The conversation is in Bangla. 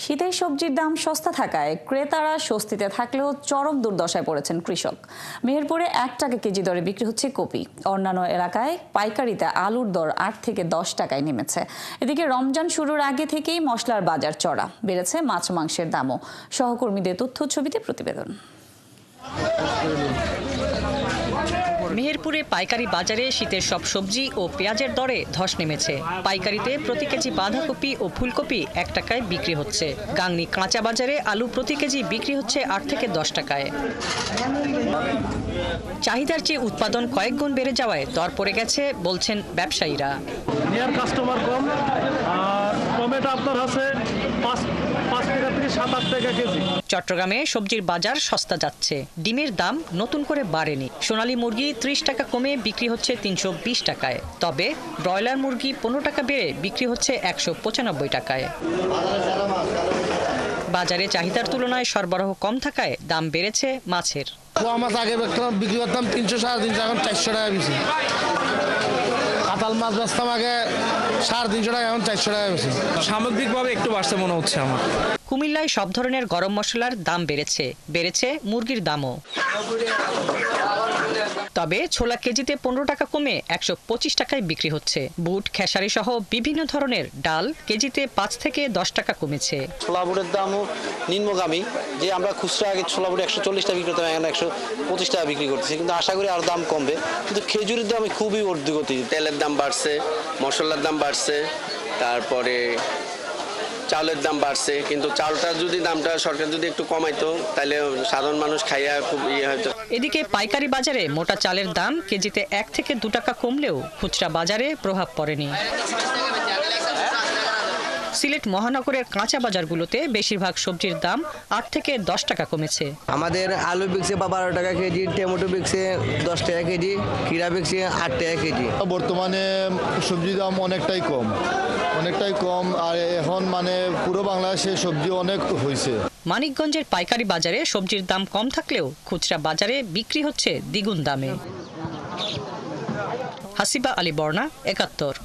শীতের সবজির দাম সস্তা থাকায় ক্রেতারা স্বস্তিতে থাকলেও চরম দুর্দশায় পড়েছেন কৃষক। মেহেরপুরে 1 টাকা কেজি দরে বিক্রি হচ্ছে কপি। অন্যান্য এলাকায় পাইকারিতে আলুর দর 8 থেকে 10 টাকায় নেমেছে। এদিকে রমজান শুরুর আগে থেকেই মশলার বাজার চড়া, বেড়েছে মাছ মাংসের দামও। সহকর্মীদের তথ্য ছবিতে প্রতিবেদন। মেহেরপুরে পাইকারি বাজারে শীতের সব সবজি ও পেঁয়াজের দরে ধস নেমেছে। পাইকারিতে প্রতি কেজি বাঁধাকপি ও ফুলকপি 1 টাকায় বিক্রি হচ্ছে। গাংনী কাঁচা বাজারে আলু প্রতি কেজি বিক্রি হচ্ছে 8 থেকে 10 টাকায়। চাহিদার চেয়ে উৎপাদন কয়েক গুণ বেড়ে যাওয়ায় দর পড়ে গেছে বলছেন ব্যবসায়ীরা। কাস্টমার কম, আর টমেটো আপনার আছে 5 টাকা থেকে 7-8 টাকা কেজি। চট্টগ্রামে সবজির বাজার সস্তা যাচ্ছে। ডিমের দাম নতুন করে বাড়েনি। সোনালী মুরগি 30 টাকা কমে বিক্রি হচ্ছে 320 টাকায়। তবে ব্রয়লার মুরগি 15 টাকা বেড়ে বিক্রি হচ্ছে 195 টাকায়। বাজারে চাহিদার তুলনায় সরবরাহ কম থাকায় দাম বেড়েছে মাছের। পোয়া মাছ আগে বিক্রি করতাম 300 350, এখন 400 টাকা বেশি। কাতাল মাছ বেচতাম আগে 350 টাকা, এখন 400 টাকা বেশি। সামগ্রিকভাবে একটু বাড়ছে মনে হচ্ছে আমার। কুমিল্লায় সব ধরনের গরম মশলার দাম বেড়েছে মুরগির দামও। তবে ছোলা কেজিতে 15 টাকা কমে 125 টাকায় বিক্রি হচ্ছে। বুট, খেসারি সহ বিভিন্ন ধরনের ডাল কেজিতে 5 থেকে 10 টাকা কমেছে। ছোলা বুটের দামও নিম্নগামী, যে আমরা খুচরা আগে ছোলা বুট 140 টাকা বিক্রি করতাম, এখন 125 টাকা বিক্রি করতেছি, কিন্তু আশা করি আর দাম কমবে। কিন্তু খেজুরের দামে খুবই ঊর্ধ্বগতি। তেলের দাম বাড়ছে, মশলার দাম বাড়ছে, তারপরে চাউলের দাম বাড়ছে। কিন্তু চাউলটা যদি দামটা সরকার যদি একটু কমাইতো তাহলে সাধারণ মানুষ খাইয়া খুব হয়তো। এদিকে পাইকারি বাজারে মোটা চালের দাম কেজিতে 1 থেকে 2 টাকা কমলেও খুচরা বাজারে প্রভাব পড়েনি। সিলেট মহানগরের কাঁচা বাজারগুলোতে বেশিরভাগ সবজির দাম 8 থেকে 10 টাকা কমেছে। আমাদের আলু বিকছে 12 টাকা কেজি, টমেটো বিকছে 10 টাকা কেজি, খিরা বিকছে 8 টাকা কেজি। বর্তমানে সবজির দাম অনেকটাই কম, আর এখন মানে পুরো বাংলাদেশে সবজি অনেক হয়েছে। মানিকগঞ্জের পাইকারি বাজারে সবজির দাম কম থাকলেও খুচরা বাজারে বিক্রি হচ্ছে দ্বিগুণ দামে। হাসিবা আলী বর্ণা, 71।